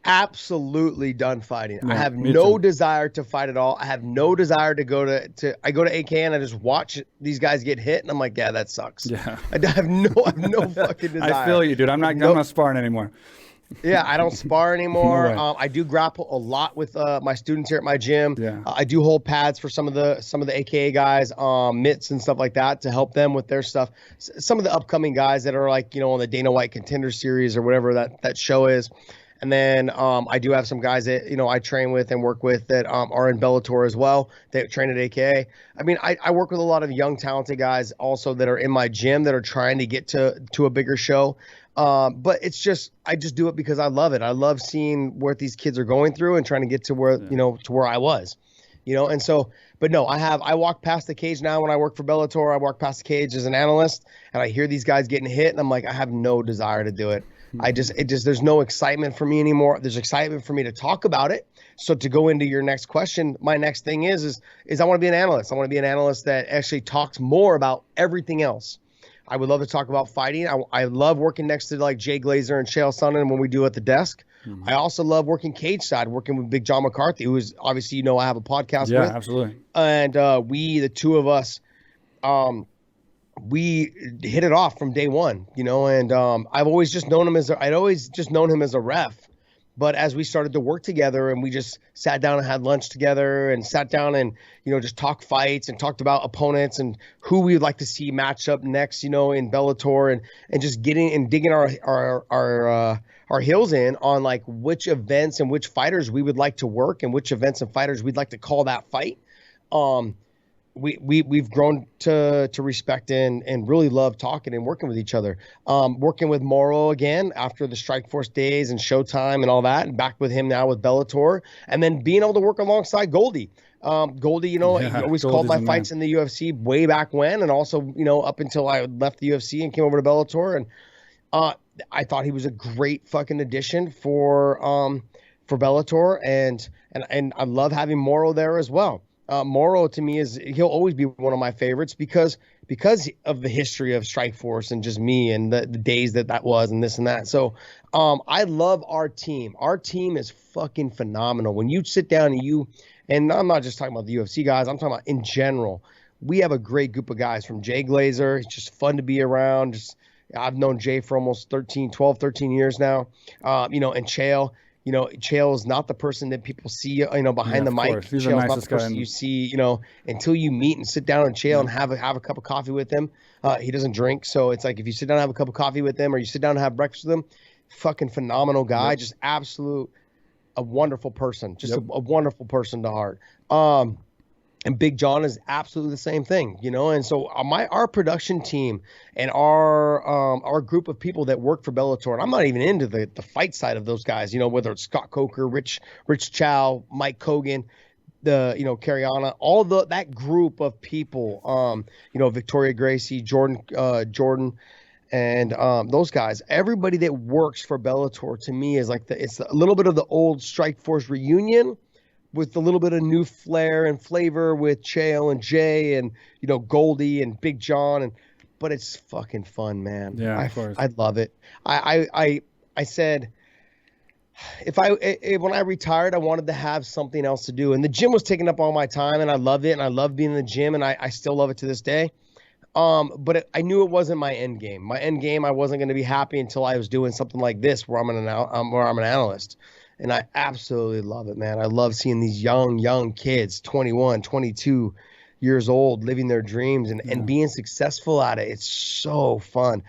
absolutely done fighting. Yeah, I have me no too. desire to fight at all. I have no desire to go to I go to AK and I just watch these guys get hit and I'm like, yeah, that sucks. Yeah. I have no fucking desire. I feel you, dude. I'm not sparring anymore. Yeah, I don't spar anymore. No way. I do grapple a lot with my students here at my gym. Yeah. I do hold pads for some of the AKA guys, mitts and stuff like that to help them with their stuff. Some of the upcoming guys that are like, on the Dana White Contender Series or whatever that show is. And then I do have some guys that, I train with and work with that are in Bellator as well. They train at AKA. I mean, I work with a lot of young, talented guys also that are in my gym that are trying to get to a bigger show. But it's just, I just do it because I love it. I love seeing what these kids are going through and trying to get to where, to where I was, and so, but no, I walk past the cage now when I work for Bellator. I walk past the cage as an analyst and I hear these guys getting hit and I'm like, I have no desire to do it. There's no excitement for me anymore. There's excitement for me to talk about it. So to go into your next question, my next thing is I want to be an analyst. I want to be an analyst that actually talks more about everything else. I would love to talk about fighting. I love working next to like Jay Glazer and Chael Sonnen when we do at the desk. Mm-hmm. I also love working cage side, working with Big John McCarthy, who is obviously, I have a podcast with. Yeah, absolutely. And the two of us, we hit it off from day one, and I've always just known him as a ref. But as we started to work together and we just sat down and had lunch together and sat down and, just talked fights and talked about opponents and who we would like to see match up next, in Bellator and just getting and digging our heels in on like which events and which fighters we would like to work and which events and fighters we'd like to call that fight. We've grown to respect and really love talking and working with each other. Working with Morrow again after the Strikeforce days and Showtime and all that, and back with him now with Bellator, and then being able to work alongside Goldie. Goldie, he always called my fights in the UFC way back when, and also up until I left the UFC and came over to Bellator, and I thought he was a great fucking addition for Bellator, and I love having Morrow there as well. Morrow to me he'll always be one of my favorites because of the history of Strikeforce and just me and the days that was and this and that. So I love our team. Our team is fucking phenomenal. When you sit down and I'm not just talking about the UFC guys, I'm talking about in general. We have a great group of guys from Jay Glazer. It's just fun to be around. I've known Jay for almost 13 years now. And Chael. Chael is not the person that people see, behind the mic. He's Chael's the nicest not the person guy. You see, until you meet and sit down with Chael and have a cup of coffee with him. He doesn't drink. So it's like if you sit down and have a cup of coffee with him or you sit down and have breakfast with him, fucking phenomenal guy, just a wonderful person, just a wonderful person to heart. And Big John is absolutely the same thing, And so our production team and our group of people that work for Bellator, and I'm not even into the fight side of those guys, whether it's Scott Coker, Rich Chow, Mike Kogan, Cariana, all that group of people, Victoria Gracie, Jordan, and those guys, everybody that works for Bellator to me is like it's a little bit of the old Strikeforce reunion, with a little bit of new flair and flavor with Chael and Jay and, Goldie and Big John. But it's fucking fun, man. Yeah, of course. I love it. I said, when I retired, I wanted to have something else to do. And the gym was taking up all my time and I loved it. And I love being in the gym and I still love it to this day. But I knew it wasn't my end game. My end game, I wasn't going to be happy until I was doing something like this where I'm an analyst. And I absolutely love it, man. I love seeing these young kids, 21, 22 years old, living their dreams and being successful at it. It's so fun.